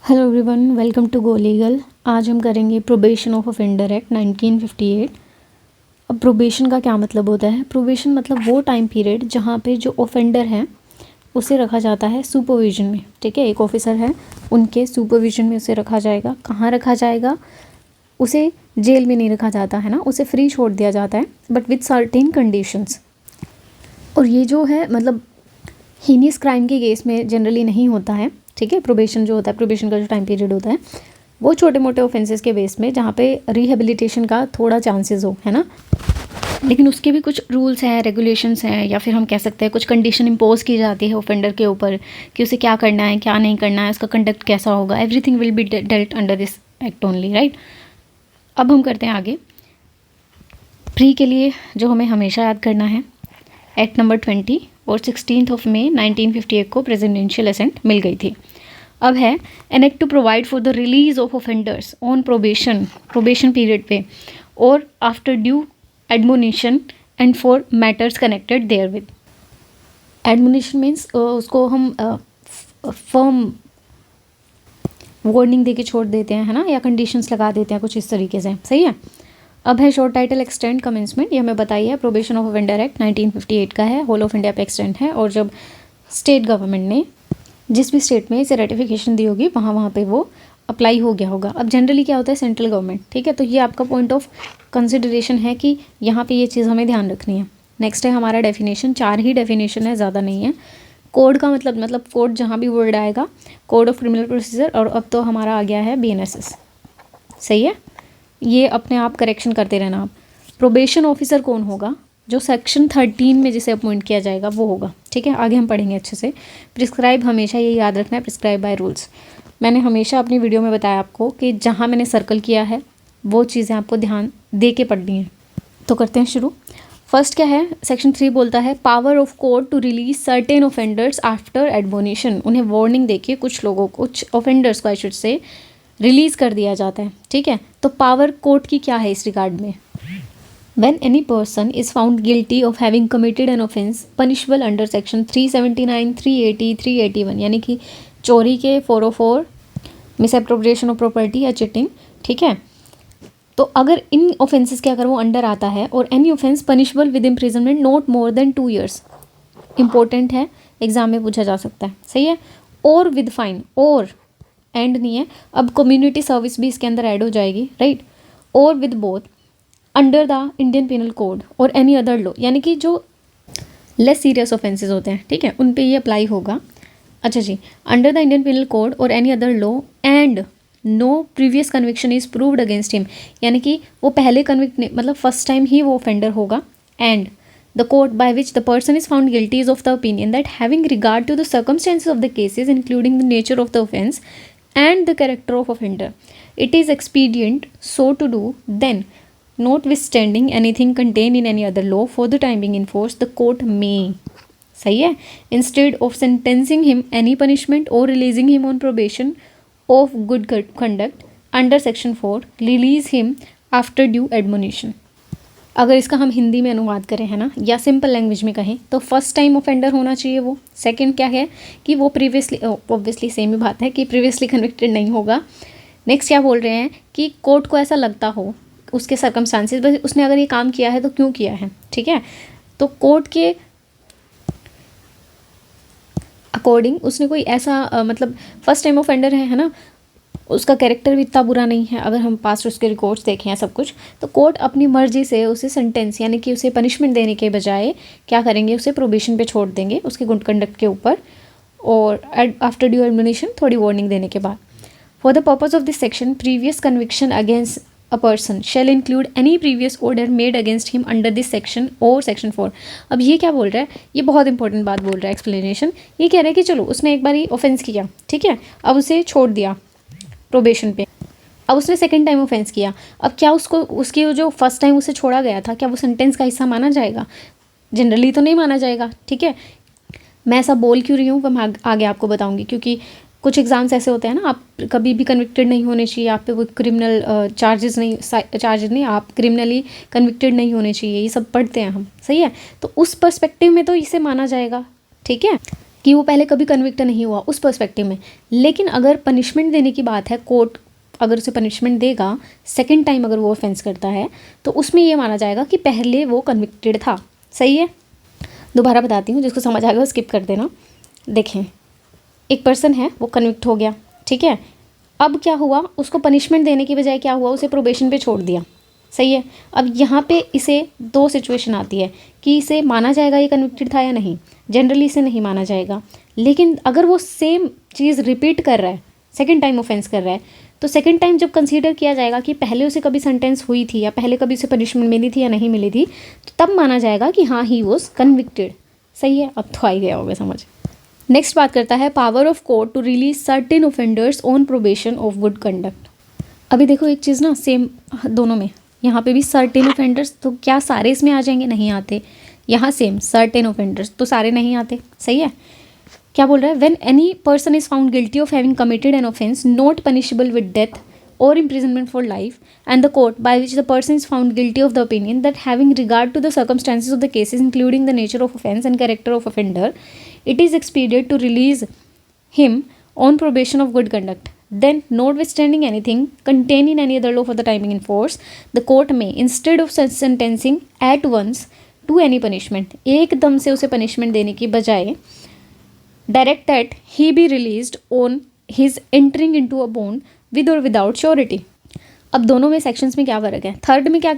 Hello everyone, welcome to Go Legal. आज हम करेंगे प्रोबेशन ऑफ ऑफेंडर एक्ट 1958। अब प्रोबेशन का क्या मतलब होता है? प्रोबेशन मतलब वो टाइम पीरियड जहाँ पे जो ऑफेंडर है उसे रखा जाता है सुपरविजन में। ठीक है, एक ऑफिसर है, उनके सुपरविजन में उसे रखा जाएगा। कहाँ रखा जाएगा? उसे जेल में नहीं रखा जाता है ना, उसे फ्री छोड़ दिया जाता है, बट विथ सर्टेन कंडीशंस। और ये जो है मतलब हीनियस क्राइम के केस में जनरली नहीं होता है। ठीक है, प्रोबेशन जो होता है, प्रोबेशन का जो टाइम पीरियड होता है वो छोटे मोटे ऑफेंसेस के बेस में जहाँ पे रिहेबिलिटेशन का थोड़ा चांसेस हो, है ना। लेकिन उसके भी कुछ रूल्स हैं, रेगुलेशंस हैं, या फिर हम कह सकते हैं कुछ कंडीशन इम्पोज की जाती है ऑफेंडर के ऊपर कि उसे क्या करना है, क्या नहीं करना है, उसका कंडक्ट कैसा होगा। Everything will be dealt under this act only, right. अब हम करते हैं आगे। प्री के लिए जो हमें हमेशा याद करना है, एक्ट नंबर 20 और 16 मई 1958 को प्रेसिडेंशियल असेंट मिल गई थी। अब है an act to provide for the release of offenders on probation period पे और after due admonition and for matters connected therewith. Admonition means उसको हम फर्म वार्निंग दे के छोड़ देते हैं, है ना, या कंडीशंस लगा देते हैं कुछ इस तरीके से। सही है। अब है शॉर्ट टाइटल एक्सटेंड कमेंसमेंट। ये हमें बताइए प्रोबेशन ऑफ ऑफेंडर एक्ट 1958 का है, होल ऑफ इंडिया पे एक्सटेंड है। और जब स्टेट गवर्नमेंट ने जिस भी स्टेट में इसे रेटिफिकेशन दी होगी वहाँ पे वो अप्लाई हो गया होगा। अब जनरली क्या होता है, सेंट्रल गवर्नमेंट। ठीक है, तो ये आपका पॉइंट ऑफ कंसिडरेशन है कि यहाँ पे ये चीज़ हमें ध्यान रखनी है। नेक्स्ट है हमारा डेफिनेशन। 4 ही डेफिनेशन है, ज़्यादा नहीं है। कोड का मतलब कोड जहाँ भी वर्ड आएगा, कोड ऑफ क्रिमिनल प्रोसीजर। और अब तो हमारा आ गया है BNSS। सही है, ये अपने आप करेक्शन करते रहना आप। प्रोबेशन ऑफिसर कौन होगा? जो सेक्शन 13 में जिसे अपॉइंट किया जाएगा वो होगा। ठीक है, आगे हम पढ़ेंगे अच्छे से। प्रिस्क्राइब, हमेशा ये याद रखना है, प्रिस्क्राइब बाय रूल्स। मैंने हमेशा अपनी वीडियो में बताया आपको कि जहाँ मैंने सर्कल किया है वो चीज़ें आपको ध्यान दे के पढ़नी है। तो करते हैं शुरू। फर्स्ट क्या है, सेक्शन 3 बोलता है power of court to release certain offenders after admonition. उन्हें वार्निंग देके कुछ लोगों को, कुछ ऑफेंडर्स को आई शुड से, रिलीज़ कर दिया जाता है। ठीक है, तो पावर कोर्ट की क्या है इस रिगार्ड में? When any person is found guilty of having committed an offence punishable under section 379, 380, 381, यानी कि चोरी के 404, मिसएप्रोप्रिएशन ऑफ प्रॉपर्टी या चिटिंग। ठीक है, तो अगर इन ऑफेंसेस के अगर वो अंडर आता है, और any offence punishable with imprisonment not more than 2 years, important है, एग्जाम में पूछा जा सकता है। सही है। और विद फाइन, और एंड नहीं है, अब कम्युनिटी सर्विस भी इसके अंदर ऐड हो जाएगी, राइट। और with both under the Indian penal code और एनी अदर लॉ, यानी कि जो लेस सीरियस ऑफेंसेस होते हैं, ठीक है, उन पे ये अप्लाई होगा। अच्छा जी, under the Indian penal code और any other law and no previous conviction is proved against him, यानी कि वो पहले कन्विक्ट मतलब फर्स्ट टाइम ही वो ऑफेंडर होगा। And the court by which the person is found guilty is of the opinion that having regard to the circumstances of the cases, including the nature of the offence and the character of offender, it is expedient so to do, then notwithstanding anything contained in any other law for the time being in force, the court may, सही है, instead of sentencing him any punishment or releasing him on probation of good conduct under section 4, release him after due admonition। अगर इसका हम हिंदी में अनुवाद करें, है ना, या सिंपल लैंग्वेज में कहें, तो फर्स्ट टाइम ऑफेंडर होना चाहिए वो। सेकंड क्या है कि वो प्रीवियसली, ऑब्वियसली सेम ही बात है कि प्रीवियसली कन्विक्टेड नहीं होगा। नेक्स्ट क्या बोल रहे हैं कि कोर्ट को ऐसा लगता हो, उसके सर्कमस्टांसेस, बस उसने अगर ये काम किया है तो क्यों किया है। ठीक है, तो कोर्ट के अकॉर्डिंग उसने कोई ऐसा मतलब फर्स्ट टाइम ऑफेंडर है ना, उसका कैरेक्टर भी इतना बुरा नहीं है, अगर हम पास्ट उसके रिकॉर्ड्स देखें सब कुछ, तो कोर्ट अपनी मर्जी से उसे सेंटेंस, यानी कि उसे पनिशमेंट देने के बजाय क्या करेंगे, उसे प्रोबेशन पे छोड़ देंगे उसके गुड कंडक्ट के ऊपर, और आफ्टर ड्यू एडमोनिशन, थोड़ी वार्निंग देने के बाद। For the purpose of this section, previous conviction against a person shall include any previous order made against him under this section और सेक्शन 4। अब ये क्या बोल रहा है, ये बहुत इंपॉर्टेंट बात बोल रहा है, एक्सप्लेनेशन। ये कह रहा है कि चलो उसने एक बार ही ऑफेंस किया, ठीक है, अब उसे छोड़ दिया प्रोबेशन पे, अब उसने सेकंड टाइम ऑफेंस किया, अब क्या उसको, उसकी जो फर्स्ट टाइम उसे छोड़ा गया था, क्या वो सेंटेंस का हिस्सा माना जाएगा? जनरली तो नहीं माना जाएगा। ठीक है, मैं ऐसा बोल क्यों रही हूँ वो मैं आगे आपको बताऊंगी, क्योंकि कुछ एग्जाम्स ऐसे होते हैं ना, आप कभी भी कन्विक्टेड नहीं होने चाहिए, आप पे वो क्रिमिनल चार्जेस नहीं, आप क्रिमिनली कन्विक्टेड नहीं होने चाहिए, ये सब पढ़ते हैं हम। सही है, तो उस पर्सपेक्टिव में तो इसे माना जाएगा। ठीक है, कि वो पहले कभी कन्विक्ट नहीं हुआ उस पर्सपेक्टिव में। लेकिन अगर पनिशमेंट देने की बात है, कोर्ट अगर उसे पनिशमेंट देगा सेकंड टाइम अगर वो ऑफेंस करता है, तो उसमें ये माना जाएगा कि पहले वो कन्विक्टेड था। सही है, दोबारा बताती हूँ, जिसको समझ आ गया वो स्किप कर देना। देखें, एक पर्सन है, वो कन्विक्ट हो गया, ठीक है। अब क्या हुआ, उसको पनिशमेंट देने की बजाय क्या हुआ, उसे प्रोबेशन पे छोड़ दिया। सही है। अब यहाँ पे इसे दो सिचुएशन आती है कि इसे माना जाएगा ये कन्विक्टेड था या नहीं। जनरली इसे नहीं माना जाएगा, लेकिन अगर वो सेम चीज़ रिपीट कर रहा है, सेकंड टाइम ऑफेंस कर रहा है, तो सेकंड टाइम जब कंसीडर किया जाएगा कि पहले उसे कभी सेंटेंस हुई थी या पहले कभी उसे पनिशमेंट मिली थी या नहीं मिली थी, तो तब माना जाएगा कि हाँ, ही वॉज कन्विक्टेड। सही है, अब तो आ ही गया होगा समझ। नेक्स्ट बात करता है power of court to release certain offenders on probation of good conduct. अभी देखो एक चीज़ ना सेम दोनों में, यहाँ पे भी सर्टेन ऑफेंडर्स, तो क्या सारे इसमें आ जाएंगे, नहीं आते। यहाँ सेम सर्टेन ऑफेंडर्स, तो सारे नहीं आते। सही है। क्या बोल रहा है, when any person is found guilty of having committed an offence not punishable with death or imprisonment for life, and the court by which the person is found guilty of the opinion that having regard to the circumstances of the cases including the nature of offence and character of offender, it is expedient to release him on probation of good conduct, then notwithstanding anything contained in any other law for the timing in force, the court may instead of sentencing at once to any punishment, एकदम से उसे punishment देने की बजाय direct that he be released on his entering into a bond with और without surety. अब दोनों में सेक्शंस में क्या फ़र्क है, थर्ड में क्या,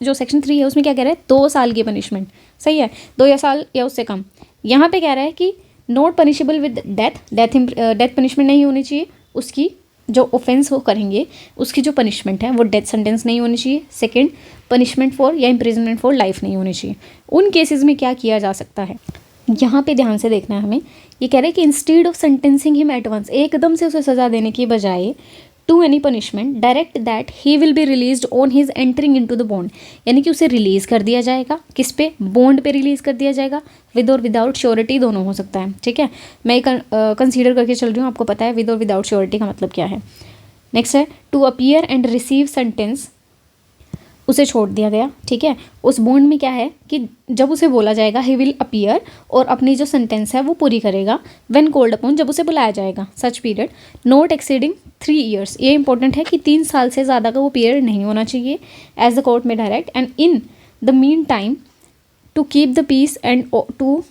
जो सेक्शन 3 है उसमें क्या कह रहा है, 2 साल की पनिशमेंट। सही है, 2 साल या उससे कम। यहाँ पे कह रहा है कि not punishable with death punishment नहीं होनी चाहिए, उसकी जो ऑफेंस वो करेंगे उसकी जो पनिशमेंट है वो डेथ सेंटेंस नहीं होनी चाहिए। सेकेंड, पनिशमेंट फॉर या इम्प्रिजनमेंट फॉर लाइफ नहीं होनी चाहिए। उन केसेस में क्या किया जा सकता है, यहाँ पे ध्यान से देखना है हमें। ये कह रहे हैं कि instead of sentencing him at once, एकदम से उसे सज़ा देने की बजाय to any punishment direct that he will be released on his entering into the bond, यानी कि उसे रिलीज़ कर दिया जाएगा। किस पे, बॉन्ड पे रिलीज़ कर दिया जाएगा। विद और विदाउट श्योरिटी दोनों हो सकता है। ठीक है, मैं कंसीडर करके चल रही हूँ, आपको पता है विद और विदाउट श्योरिटी का मतलब क्या है। नेक्स्ट है to appear and receive sentence, उसे छोड़ दिया गया। ठीक है, उस बॉन्ड में क्या है कि जब उसे बोला जाएगा ही विल अपीयर, और अपनी जो सेंटेंस है वो पूरी करेगा। व्हेन कॉल्ड अपॉन, जब उसे बुलाया जाएगा। Such period not exceeding 3 years, ये इंपॉर्टेंट है कि 3 साल से ज़्यादा का वो पीरियड नहीं होना चाहिए as the court may direct. And in the meantime to keep the peace and to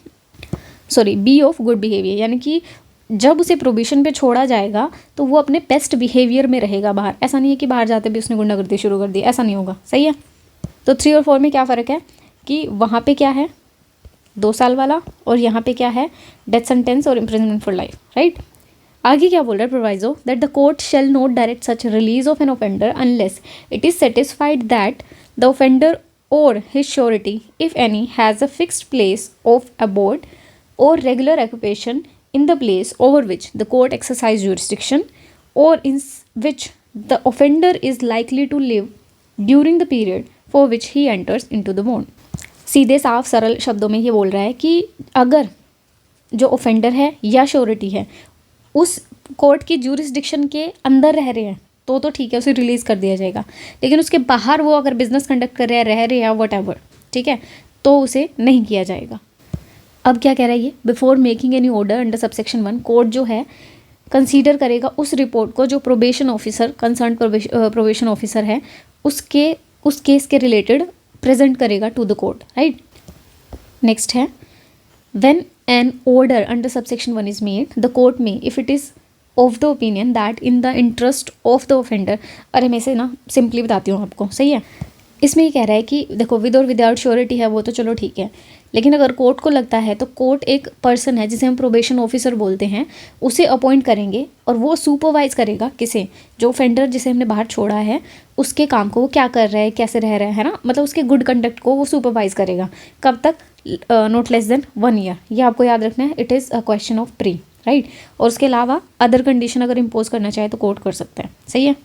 be of good behaviour, यानी कि जब उसे प्रोबेशन पे छोड़ा जाएगा तो वो अपने बेस्ट बिहेवियर में रहेगा बाहर। ऐसा नहीं है कि बाहर जाते भी उसने गुंडागर्दी शुरू कर दी, ऐसा नहीं होगा। सही है। तो 3 और 4 में क्या फ़र्क है कि वहाँ पे क्या है 2 साल वाला, और यहाँ पे क्या है डेथ सेंटेंस और इम्प्रिजनमेंट फॉर लाइफ। राइट, आगे क्या बोल रहा है proviso, that the court shall not direct such release of an offender unless it is satisfied that the offender और his surety if any has a fixed place of abode और regular occupation in the place over which the court exercise jurisdiction or in which the offender is likely to live during the period for which he enters into the bond। सीधे साफ सरल शब्दों में ये बोल रहा है कि अगर जो ऑफेंडर है या श्योरिटी है उस कोर्ट की ज्यूरिसडिक्शन के अंदर रह रहे हैं तो ठीक है, उसे रिलीज़ कर दिया जाएगा। लेकिन उसके बाहर वो अगर बिजनेस कंडक्ट कर रहे हैं, रह रहे हैं, वट, ठीक है, तो उसे नहीं किया जाएगा। अब क्या कह रहा है ये, before making any order under subsection 1, court जो है कंसीडर करेगा उस रिपोर्ट को जो probation officer, concerned probation officer है, उस केस के रिलेटेड प्रेजेंट करेगा to the court. Right, next है when an order under subsection 1 is made the court may if it is of the opinion that in the interest of the offender. अरे मैं इसे ना simply बताती हूँ आपको। सही है, इसमें ये कह रहा है कि देखो विद और विदाउट श्योरिटी है वो तो चलो ठीक है, लेकिन अगर कोर्ट को लगता है तो कोर्ट एक पर्सन है जिसे हम प्रोबेशन ऑफिसर बोलते हैं, उसे अपॉइंट करेंगे और वो सुपरवाइज करेगा किसे, जो ऑफेंडर जिसे हमने बाहर छोड़ा है उसके काम को, वो क्या कर रहा है, कैसे रह रहा है ना, मतलब उसके गुड कंडक्ट को वो सुपरवाइज करेगा। कब तक, नॉट लेस देन 1 year। ये आपको याद रखना है, it is a question of pre. Right, और उसके अलावा अदर कंडीशन अगर इम्पोज करना चाहे तो कोर्ट कर सकता है। सही है।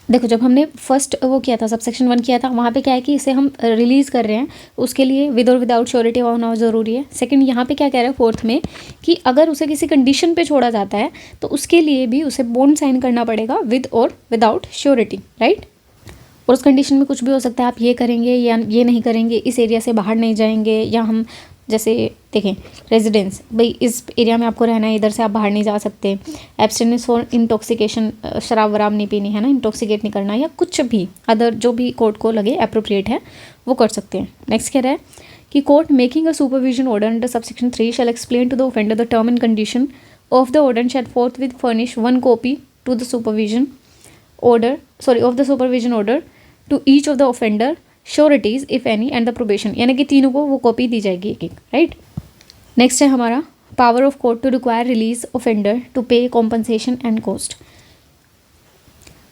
देखो जब हमने फर्स्ट वो किया था, सबसेक्शन 1 किया था, वहाँ पे क्या है कि इसे हम रिलीज़ कर रहे हैं, उसके लिए विद और विदाउट श्योरिटी होना ज़रूरी है। सेकंड, यहाँ पे क्या कह रहा है 4th में कि अगर उसे किसी कंडीशन पे छोड़ा जाता है तो उसके लिए भी उसे बॉन्ड साइन करना पड़ेगा विद और विदाउट श्योरिटी। राइट, और उस कंडीशन में कुछ भी हो सकता है, आप ये करेंगे या ये नहीं करेंगे, इस एरिया से बाहर नहीं जाएंगे, या हम जैसे देखें रेजिडेंस, भाई इस एरिया में आपको रहना है, इधर से आप बाहर नहीं जा सकते। एब्सटेनेंस फॉर इंटॉक्सिकेशन, शराब वराब नहीं पीनी है ना, इंटॉक्सिकेट नहीं करना, या कुछ भी अदर जो भी कोर्ट को लगे अप्रोप्रिएट है वो कर सकते हैं। नेक्स्ट कह रहा है कि court making a supervision order under subsection 3 shall explain to the offender the term and condition of the order shall forthwith furnish 1 copy to the supervision order of the supervision order to each of the offender, sureties if any and the probation, यानी कि तीनों को वो copy दी जाएगी एक एक, right. Next है हमारा power of court to require release offender to pay compensation and cost.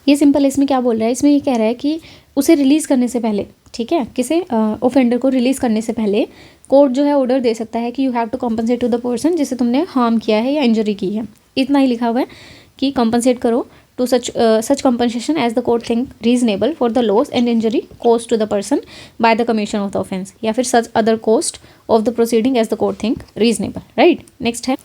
ये सिंपल, इसमें क्या बोल रहा है, इसमें ये कह रहा है कि उसे रिलीज़ करने से पहले, ठीक है, किसे ऑफेंडर को रिलीज़ करने से पहले कोर्ट जो है ऑर्डर दे सकता है कि you have to compensate to the person जिसे तुमने हार्म किया है या इंजरी की है। इतना ही लिखा हुआ है कि कॉम्पनसेट करो to such compensation as the court think reasonable for the loss and injury caused to the person by the commission of the offence, या फिर such other cost of the proceeding as the court think reasonable, right। Next है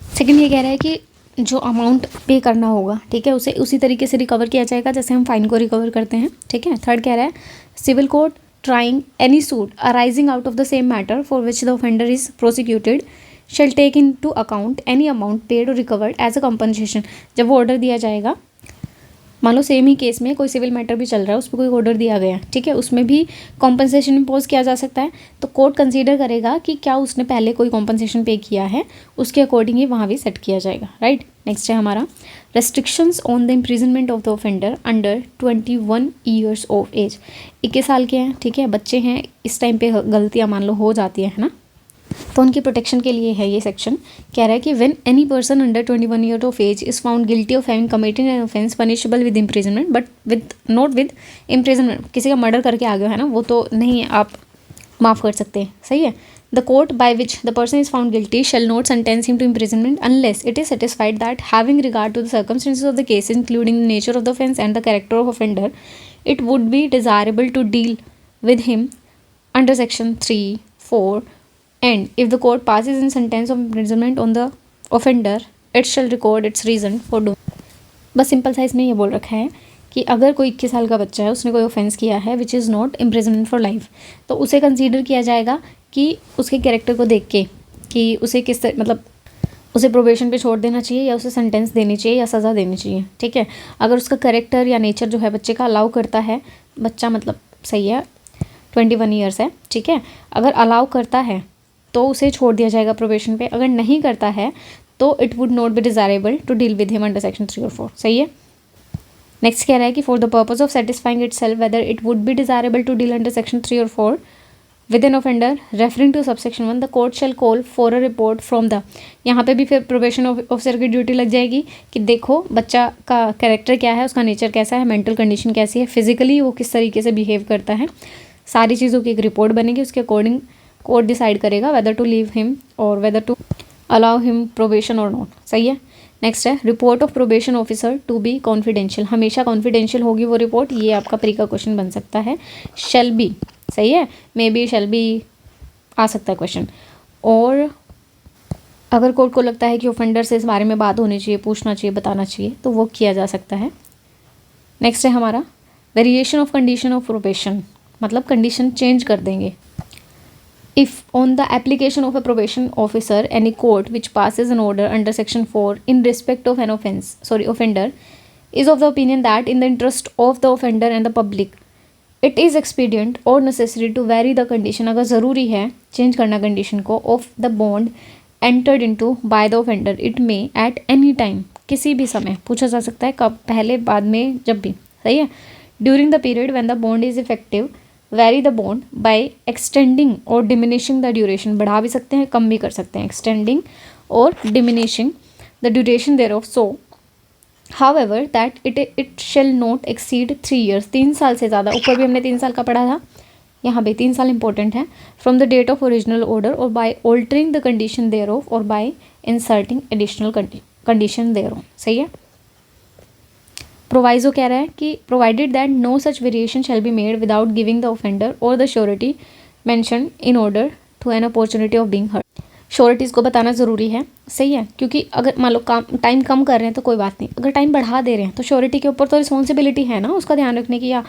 second, ये कह रहा है कि जो amount पे करना होगा, ठीक है, उसे उसी तरीके से रिकवर किया जाएगा जैसे हम फाइन को रिकवर करते हैं, ठीक है। थर्ड कह रहा है civil court trying any suit arising out of the same matter for which the offender is prosecuted shall take into account any amount paid or recovered as a compensation। जब वो order दिया जाएगा, मान लो same ही case में कोई civil matter भी चल रहा है, उस पर कोई ऑर्डर दिया गया, ठीक है, उसमें भी कॉम्पनसेशन इम्पोज किया जा सकता है, तो कोर्ट कंसीडर करेगा कि क्या उसने पहले कोई कॉम्पनसेशन पे किया है, उसके अकॉर्डिंग ही वहाँ भी सेट किया जाएगा, राइट। नेक्स्ट है हमारा restrictions on the imprisonment of the offender under 21 years of age. 21 साल के हैं, ठीक है, बच्चे हैं, इस टाइम पे गलतियाँ मान लो हो जाती है ना, तो उनकी प्रोटेक्शन के लिए है ये सेक्शन। कह रहा है कि when any person under 21 year of age is found guilty of having committed an offence punishable with imprisonment but with not with imprisonment, किसी का मर्डर करके आ गया है ना, वो तो नहीं आप माफ़ कर सकते, सही है। The court by which the person is found guilty shall not sentence him to imprisonment unless it is satisfied that having regard to the circumstances of the case including the nature of the offence and the character of offender it would be desirable to deal with him under section 3, 4 and if the court passes in sentence of imprisonment on the offender it shall record its reason for doing। बस simple सा इसमें ये बोल रखा है कि अगर कोई 21 साल का बच्चा है, उसने कोई ऑफेंस किया है which is not imprisonment for life, तो उसे कंसीडर किया जाएगा कि उसके कैरेक्टर को देख के कि उसे किस तरह, मतलब उसे प्रोबेशन पे छोड़ देना चाहिए या उसे सेंटेंस देनी चाहिए या सज़ा देनी चाहिए, ठीक है। अगर उसका कैरेक्टर या नेचर जो है बच्चे का अलाउ करता है, बच्चा मतलब सही है 21 ईयर्स है, ठीक है, अगर अलाउ करता है तो उसे छोड़ दिया जाएगा प्रोबेशन पे, अगर नहीं करता है तो it would not be desirable to deal with him under section 3 और 4, सही है। नेक्स्ट कह रहा है कि for the purpose of satisfying itself whether it would be desirable to deal under section 3 और 4 with an offender referring to subsection 1 the court shall call for a report from the, यहाँ पे भी फिर probation officer की duty लग जाएगी कि देखो बच्चा का कैरेक्टर क्या है, उसका नेचर कैसा है, मेंटल कंडीशन कैसी है, फिजिकली वो किस तरीके से बिहेव करता है, सारी चीज़ों की एक रिपोर्ट बनेगी, उसके अकॉर्डिंग कोर्ट डिसाइड करेगा वेदर टू लीव हिम और whether to allow him probation और नॉट, सही है। नेक्स्ट है report of probation officer to be confidential, हमेशा कॉन्फिडेंशियल होगी वो रिपोर्ट, ये आपका प्री का क्वेश्चन बन सकता है। शैल बी, सही है, मे बी शैल बी आ सकता है क्वेश्चन। और अगर कोर्ट को लगता है कि ऑफेंडर से इस बारे में बात होनी चाहिए, पूछना चाहिए, बताना चाहिए, तो वो किया जा सकता है। नेक्स्ट है हमारा variation of condition of probation, मतलब कंडीशन चेंज कर देंगे। If on the application of a probation officer any court which passes an order under section 4 in respect of an offender is of the opinion that in the interest of the offender and the public it is expedient or necessary to vary the condition, अगर ज़रूरी है change करना condition को, of the bond entered into by the offender it may at any time, किसी भी समय पूछा जा सकता है, कब, पहले, बाद में, जब भी, सही है। during the period when the bond is effective vary the bond by extending और डिमिनिशिंग द ड्यूरेशन, बढ़ा भी सकते हैं, कम भी कर सकते हैं, एक्सटेंडिंग और diminishing the duration thereof, so however that it shall not exceed 3 years, 3 साल से ज़्यादा, ऊपर भी हमने 3 साल का पढ़ा था, यहाँ पे 3 साल इंपॉर्टेंट है, from the date of original order और by altering the condition thereof और by inserting additional condition thereof, सही है। प्रोवाइजो कह रहा है कि provided that no such variation shall be made without giving the offender और the surety mention in order to an opportunity of being heard, sureties को बताना ज़रूरी है, सही है, क्योंकि अगर मान लो टाइम कम कर रहे हैं तो कोई बात नहीं, अगर टाइम बढ़ा दे रहे हैं तो श्योरिटी के ऊपर तो रिस्पॉन्सिबिलिटी है ना उसका ध्यान रखने की, या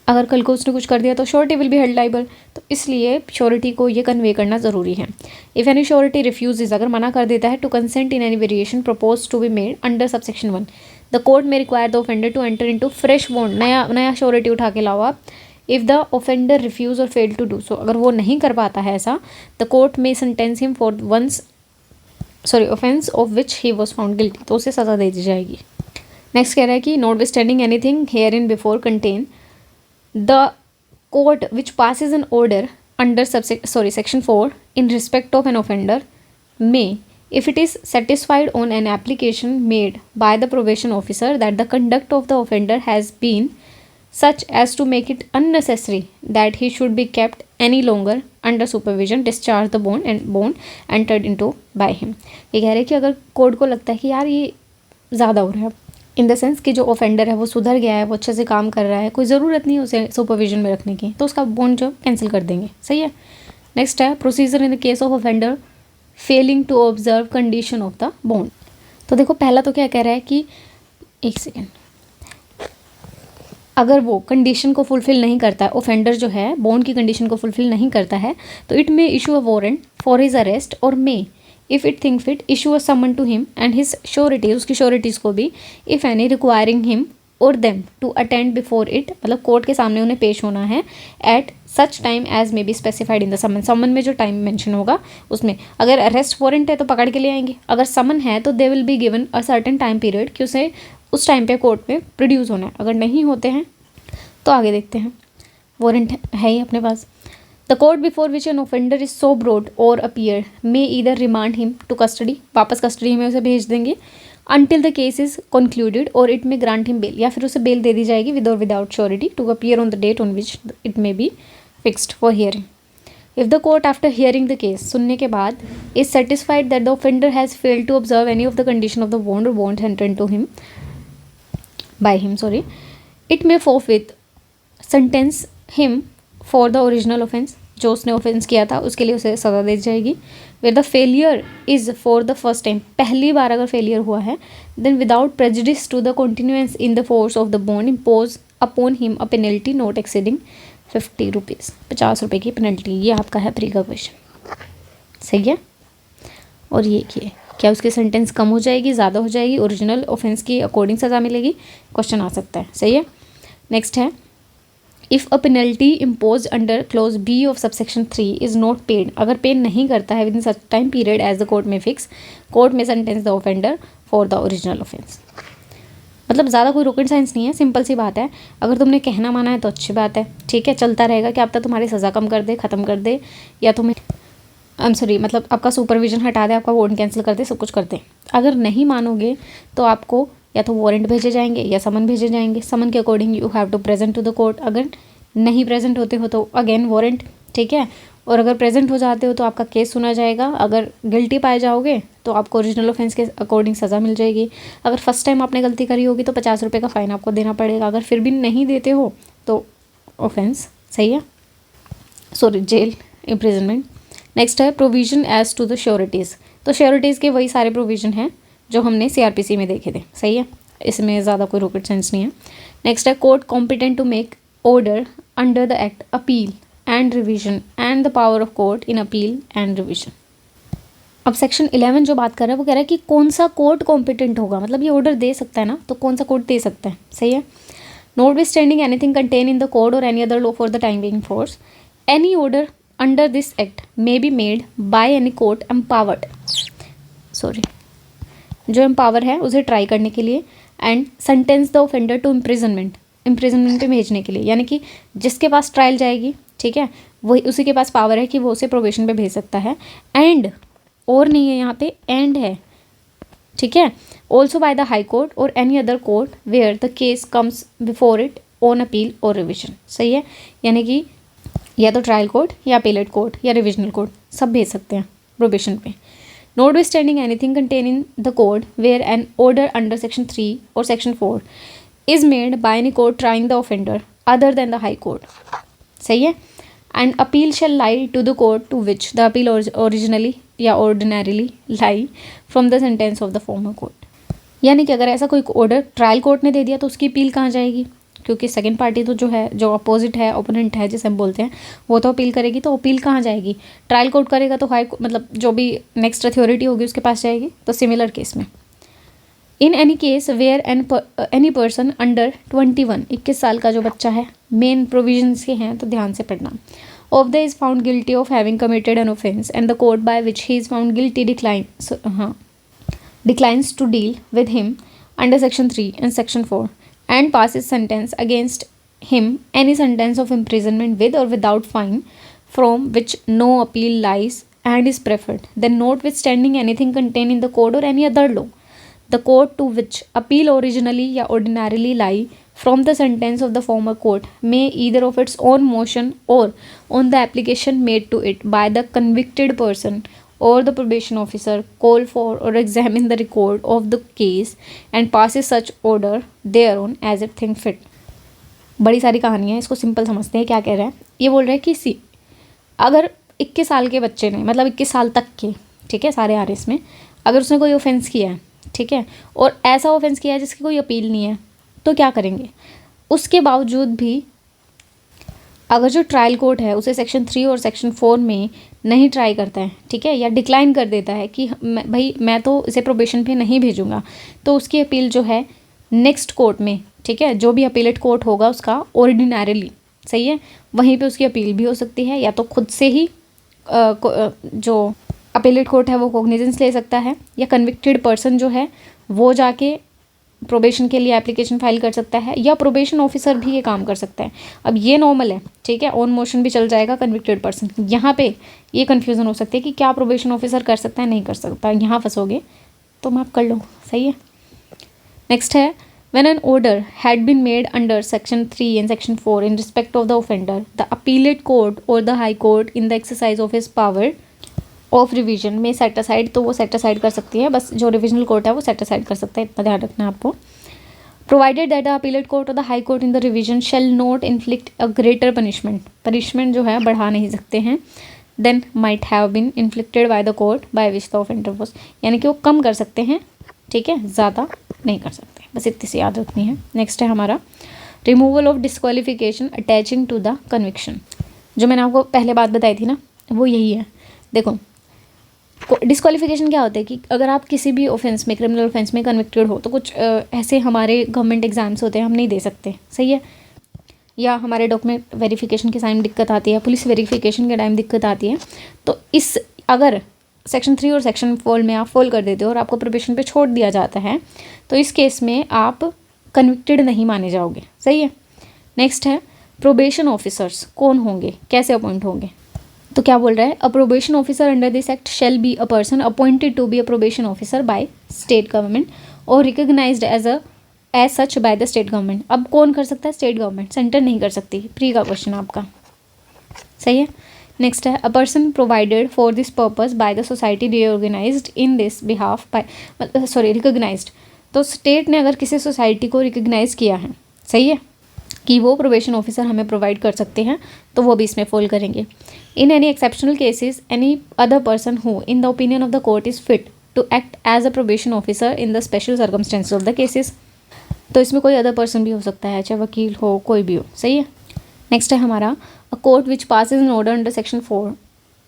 अगर कल को उसने कुछ कर दिया तो surety will be held liable, तो इसलिए श्योरिटी को ये कन्वे करना ज़रूरी है। इफ़ एनी श्योरिटी रिफ्यूजेज, अगर मना कर देता है to consent in any variation propose to be made under subsection 1, the court may require the offender to enter into fresh bond, नया श्योरिटी उठा के लाओ आप। इफ़ द ऑफेंडर रिफ्यूज और फेल टू डू सो, अगर वो नहीं कर पाता है ऐसा, the court may sentence him for offence of which he was found guilty, तो उसे सज़ा दे दी जाएगी। नेक्स्ट कह रहा है कि not withstanding anything here in before contain the court which passes an order under section 4 in respect of an offender may, if it is satisfied on an application made by the probation officer that the conduct of the offender has been such as to make it unnecessary that he should be kept any longer under supervision, discharge the bond entered into by him। ये कह रहे हैं कि अगर court को लगता है कि यार ये ज़्यादा हो रहा है, इन द सेंस कि जो ऑफेंडर है वो सुधर गया है, वो अच्छे से काम कर रहा है, कोई ज़रूरत नहीं है उसे सुपरविजन में रखने की, तो उसका बॉन्ड जो कैंसिल कर देंगे। सही है। नेक्स्ट है procedure in the case of offender failing to observe condition of the bond. तो देखो पहला तो क्या कह रहा है कि एक सेकेंड, अगर वो कंडीशन को फुलफिल नहीं करता है, ऑफेंडर जो है बॉन्ड की कंडीशन को फुलफिल नहीं करता है, तो it may issue a warrant for his arrest और may if it think fit issue a summon to him and his sureties, उसकी श्योरिटीज़ को भी, इफ़ एनी रिक्वायरिंग हिम और them to attend before it, मतलब court के सामने उन्हें पेश होना है at such time as may be specified in the summon. Summon में जो टाइम मेंशन होगा उसमें, अगर अरेस्ट वारंट है तो पकड़ के ले आएंगे, अगर समन है तो they will be given a certain time period कि उसे उस टाइम पे कोर्ट में प्रोड्यूस होना है। अगर नहीं होते हैं तो आगे देखते हैं, वारंट है ही अपने पास। The court before which an offender is so brought और appear may either remand him to custody, वापस कस्टडी में उसे भेज देंगे, until the case is concluded, or it may grant him bail, या फिर उसे बेल दे दी जाएगी with or without surety to appear on the date on which it may be fixed for hearing। If the court after hearing the case, सुनने के बाद, is satisfied that the offender has failed to observe any of the condition of the bond or bond entered into him by him, it may forthwith sentence him for the original offence, जो उसने offence किया था उसके लिए उसे सज़ा दी जाएगी। Where the failure is for the first time, पहली बार अगर फेलियर हुआ है, then without prejudice to the continuance in the force of the bond impose upon him a penalty not exceeding 50 rupees, 50 रुपये की पेनल्टी। ये आपका है प्री का क्वेश्चन। सही है। और ये क्या उसकी सेंटेंस कम हो जाएगी, ज़्यादा हो जाएगी, ओरिजिनल ऑफेंस की अकॉर्डिंग सज़ा मिलेगी, क्वेश्चन आ सकता है। सही है। नेक्स्ट है if a penalty impose under clause b of subsection 3 is not paid, अगर पे नहीं करता है within such time period as the court may fix, court may sentence the offender for the original offence. मतलब ज़्यादा कोई rocket science नहीं है, simple सी बात है। अगर तुमने कहना माना है तो अच्छी बात है, ठीक है, चलता रहेगा कि अब तक तुम्हारी सज़ा कम कर दे, ख़त्म कर दे, या तुम्हें मतलब आपका सुपरविजन हटा दे, आपका वारंट कैंसिल कर दे, सब कुछ कर दे। अगर नहीं मानोगे तो आपको या तो वारंट भेजे जाएंगे या समन भेजे जाएंगे। समन के according you have to present to the court, अगर नहीं प्रेजेंट होते हो तो अगेन वारंट, ठीक है। और अगर प्रेजेंट हो जाते हो तो आपका केस सुना जाएगा, अगर गिल्टी पाए जाओगे तो आपको ओरिजिनल ऑफेंस के अकॉर्डिंग सज़ा मिल जाएगी। अगर फर्स्ट टाइम आपने गलती करी होगी तो 50 रुपये का फ़ाइन आपको देना पड़ेगा, अगर फिर भी नहीं देते हो तो ऑफेंस, सही है, जेल, इम्प्रिजनमेंट। नेक्स्ट है provision as to the sureties. तो श्योरिटीज़ के वही सारे प्रोविजन हैं जो हमने CRPC में देखे थे। सही है, इसमें ज़्यादा कोई रॉकेट साइंस नहीं है। नेक्स्ट है court competent to make order under the act appeal and revision and the power of court in appeal and revision. अब सेक्शन 11 जो बात कर रहा है वो कह रहा है कि कौन सा कोर्ट कॉम्पिटेंट होगा, मतलब ये ऑर्डर दे सकता है ना, तो कौन सा कोर्ट दे सकता है। सही है। Notwithstanding anything contained in the code और any other law for the time being force, any order under this act may be made by any court empowered, जो एम्पावर है उसे ट्राई करने के लिए, and sentence the offender to imprisonment पे भेजने के लिए, यानी कि जिसके पास ट्रायल जाएगी, ठीक है, वही उसी के पास पावर है कि वो उसे प्रोबेशन पे भेज सकता है। एंड और नहीं है यहाँ पे, एंड है, ठीक है, also by the high court और any other court where the case comes before it on appeal और रिविजन। सही है, यानी कि या तो ट्रायल कोर्ट या अपीलेट कोर्ट या रिविजनल कोर्ट सब भेज सकते हैं प्रोबेशन पे। Notwithstanding anything contained in the code where an order under section 3 or section 4 is made by any court trying the offender other than the high court, सही है, and appeal shall lie to the court to which the appeal originally या ordinarily lie from the sentence of the former court। यानी कि अगर ऐसा कोई order trial court ने दे दिया तो उसकी अपील कहाँ जाएगी, क्योंकि सेकंड पार्टी तो जो है, जो अपोजिट है, ओपोनेंट है जिसे हम बोलते हैं, वो तो अपील करेगी। तो अपील कहाँ जाएगी? ट्रायल कोर्ट करेगा तो मतलब जो भी नेक्स्ट अथॉरिटी होगी उसके पास जाएगी। तो सिमिलर केस में in any case where any person under 21, 21 साल का जो बच्चा है, मेन प्रोविजंस के हैं तो ध्यान से पढ़ना। Of the is found guilty of having committed an offence and the court by which he is found guilty declines to deal with him under section 3 and section 4 and passes sentence against him any sentence of imprisonment with or without fine from which no appeal lies and is preferred, then notwithstanding anything contained in the code or any other law, the court to which appeal originally या ordinarily lie from the sentence of the former court may either of its own motion or on the application made to it by the convicted person or the probation officer call for or examine the record of the case and passes such order thereon as it think fit। बड़ी सारी कहानी है, इसको simple समझते हैं। क्या कह रहे हैं? ये बोल रहे हैं कि अगर 21 साल के बच्चे ने, मतलब 21 साल तक के, ठीक है, सारे आ रहे इसमें, अगर उसने कोई ऑफेंस किया है, ठीक है, और ऐसा ऑफेंस किया है जिसकी कोई अपील नहीं है, तो क्या करेंगे? उसके बावजूद भी अगर जो ट्रायल कोर्ट है उसे सेक्शन 3 और सेक्शन 4 में नहीं ट्राई करता है, ठीक है, या डिक्लाइन कर देता है कि भाई मैं तो इसे प्रोबेशन पे नहीं भेजूंगा, तो उसकी अपील जो है नेक्स्ट कोर्ट में, ठीक है, जो भी अपीलेट कोर्ट होगा उसका ऑर्डिनरीली, सही है, वहीं पे उसकी अपील भी हो सकती है, या तो खुद से ही जो अपीलेट कोर्ट है वो कॉग्निजेंस ले सकता है, या कन्विक्टेड पर्सन जो है वो जाके प्रोबेशन के लिए एप्लीकेशन फाइल कर सकता है, या प्रोबेशन ऑफिसर भी ये काम कर सकता है। अब ये नॉर्मल है, ठीक है, ऑन मोशन भी चल जाएगा कन्विक्टेड पर्सन। यहाँ पे ये कन्फ्यूज़न हो सकती है कि क्या प्रोबेशन ऑफिसर कर सकता है, नहीं कर सकता, यहाँ फंसोगे तो माफ कर लो, सही है। नेक्स्ट है when an order had been made under section 3 and section 4 in respect of the offender, the appellate court or the high court in the exercise of his power of revision में set aside, तो वो set aside कर सकती है, बस जो revisional court है वो सेट असाइड कर सकता है, इतना ध्यान रखना है आपको। Provided that the appellate court और the high court in the revision shall not inflict a greater punishment जो है बढ़ा नहीं सकते हैं than might have been inflicted by the court by which the offender was, यानी कि वो कम कर सकते हैं, ठीक है, ज़्यादा नहीं कर सकते, बस इतनी सी याद रखनी है। नेक्स्ट है हमारा removal of disqualification attaching to the conviction. जो मैंने आपको पहले बात बताई थी ना, वो यही है। देखो डिस्क्वालिफिकेशन क्या होता है कि अगर आप किसी भी ऑफेंस में, क्रिमिनल ऑफेंस में कन्विक्टेड हो, तो कुछ ऐसे हमारे गवर्नमेंट एग्जाम्स होते हैं, हम नहीं दे सकते, सही है, या हमारे डॉक्यूमेंट वेरिफिकेशन के टाइम दिक्कत आती है, पुलिस वेरिफिकेशन के टाइम दिक्कत आती है। तो इस अगर सेक्शन 3 और सेक्शन 4 में आप फॉल कर देते हो और आपको प्रोबेशन पे छोड़ दिया जाता है, तो इस केस में आप कन्विक्टेड नहीं माने जाओगे, सही है। नेक्स्ट है प्रोबेशन ऑफिसर्स कौन होंगे, कैसे अपॉइंट होंगे। तो क्या बोल रहा है? A probation officer under this act shall be a person appointed to be a probation officer by state government और recognised as such by the state government. अब कौन कर सकता है? स्टेट गवर्नमेंट, सेंटर नहीं कर सकती। प्री का क्वेश्चन आपका, सही है। नेक्स्ट है a person provided for this purpose by the society reorganised in this behalf by, recognised. तो स्टेट ने अगर किसी सोसाइटी को रिकॉग्नाइज किया है, सही है, कि वो प्रोबेशन ऑफिसर हमें प्रोवाइड कर सकते हैं, तो वो भी इसमें फॉल करेंगे। In any exceptional cases any other person who in the opinion of the court is fit to act as a probation officer in the special circumstances of the cases. तो इसमें कोई अदर पर्सन भी हो सकता है, चाहे वकील हो, कोई भी हो, सही है। नेक्स्ट है हमारा a court which passes an order under section 4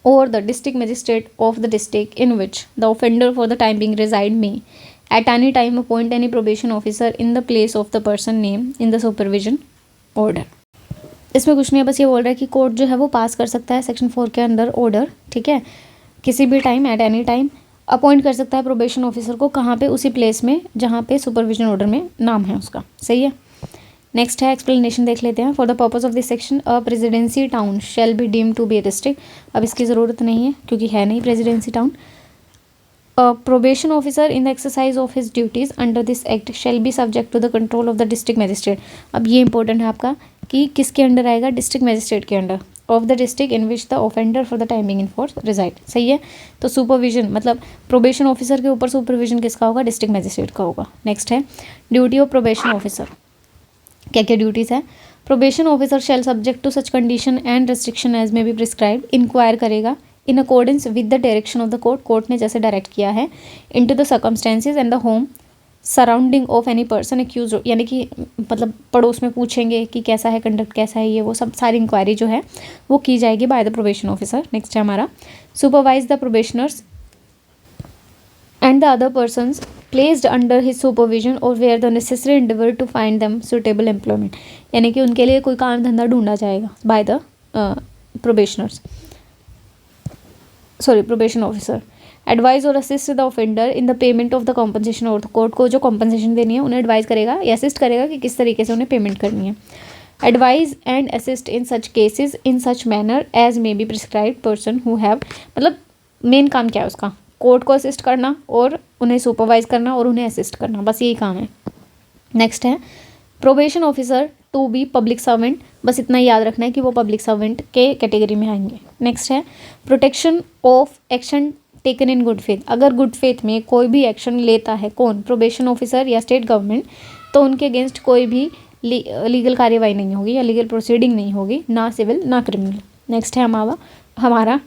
or the district magistrate of the district in which the offender for the time being reside may at any time appoint any probation officer in the place of the person named in the supervision order। इसमें कुछ नहीं है, बस ये बोल रहा है कि कोर्ट जो है वो पास कर सकता है सेक्शन 4 के अंदर ऑर्डर, ठीक है, किसी भी time at any time appoint कर सकता है प्रोबेशन ऑफिसर को, कहाँ पे? उसी प्लेस में जहाँ पे सुपरविजन ऑर्डर में नाम है उसका, सही है। नेक्स्ट है एक्सप्लेनेशन देख लेते हैं। For the purpose of this section a presidency town shall be deem to be a district. अब इसकी ज़रूरत नहीं है क्योंकि है नहीं presidency town. A probation officer in the exercise of his duties under this act shall be subject to the control of the district magistrate. अब ये इंपॉर्टेंट है आपका कि किसके अंडर आएगा? डिस्ट्रिक्ट मैजिस्ट्रेट के under of the district in which the offender for the timing in force resided, सही है। तो सुपरविजन मतलब प्रोबेशन ऑफिसर के ऊपर सुपरविजन किसका होगा? डिस्ट्रिक्ट मैजिस्ट्रेट का होगा। नेक्स्ट है ड्यूटी ऑफ प्रोबेशन ऑफिसर। क्या क्या ड्यूटीज़ है? Probation officer shall subject to such condition and restriction as may be prescribe, inquire करेगा in accordance with the direction of the court, court ने जैसे direct किया है, into the circumstances and the home surrounding of any person accuse, यानी कि मतलब पड़ोस में पूछेंगे कि कैसा है कंडक्ट, कैसा है ये वो सब सारी इंक्वायरी जो है वो की जाएगी by the probation officer. Next है हमारा supervise the probationers and the other persons placed under his supervision और where the necessary endeavour to find them suitable employment, यानी कि उनके लिए कोई काम धंधा ढूंढा जाएगा by the probationers, sorry probation officer. Advise और assist the offender in the payment of the compensation, और कोर्ट को जो कॉम्पनसेशन देनी है उन्हें एडवाइज करेगा या असिस्ट करेगा कि किस तरीके से उन्हें पेमेंट करनी है। Advise and assist in such cases in such manner as may be prescribe person who have, मतलब मेन काम क्या है उसका, कोर्ट को असिस्ट करना और उन्हें सुपरवाइज करना और उन्हें असिस्ट करना, बस यही काम है। नेक्स्ट है probation officer to be public servant, बस इतना याद रखना है कि वो पब्लिक सर्वेंट के कैटेगरी में आएंगे। नेक्स्ट है protection of action taken in good faith, अगर गुड फेथ में कोई भी एक्शन लेता है कौन, प्रोबेशन ऑफिसर या स्टेट गवर्नमेंट, तो उनके अगेंस्ट कोई भी लीगल कार्यवाही नहीं होगी या लीगल प्रोसीडिंग नहीं होगी, ना सिविल ना क्रिमिनल। नेक्स्ट है हमारा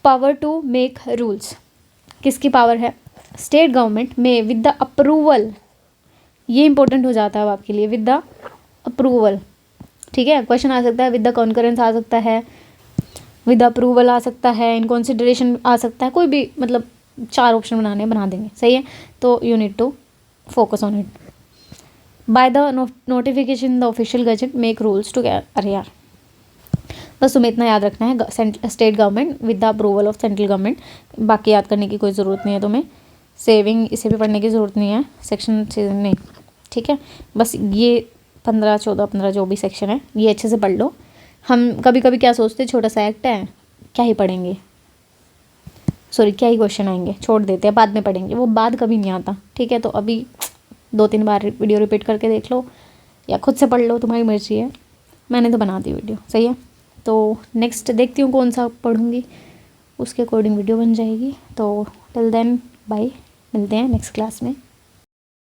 पावर टू मेक रूल्स, किसकी पावर है, स्टेट गवर्नमेंट में विद द अप्रूवल, ये इंपॉर्टेंट हो जाता है अब आपके लिए, विद द अप्रूवल, ठीक है, क्वेश्चन आ सकता है विद द कॉन्करेंस आ सकता है, विद अप्रूवल आ सकता है, इन कंसिडरेशन आ सकता है, कोई भी मतलब 4 ऑप्शन बनाने बना देंगे, सही है, तो you need to focus on it. By the notification the official gazette make rules to, अरे यार बस तुम्हें इतना याद रखना है, state government with the approval of central government, बाकी याद करने की कोई ज़रूरत नहीं है तुम्हें, सेविंग इसे भी पढ़ने की ज़रूरत नहीं है, सेक्शन से नहीं, ठीक है, बस ये 15, 14, 15 जो भी सेक्शन है ये अच्छे से पढ़ लो। हम कभी कभी क्या सोचते हैं छोटा सा एक्ट है क्या ही पढ़ेंगे, सॉरी क्या ही क्वेश्चन आएंगे, छोड़ देते हैं बाद में पढ़ेंगे, वो बाद कभी नहीं आता, ठीक है, तो अभी 2-3 बार वीडियो रिपीट करके देख लो या खुद से पढ़ लो, तुम्हारी मर्जी है, मैंने तो बना दी वीडियो, सही है। तो नेक्स्ट देखती हूँ कौन सा पढ़ूँगी, उसके अकॉर्डिंग वीडियो बन जाएगी। तो टिल देन बाय, मिलते हैं नेक्स्ट क्लास में।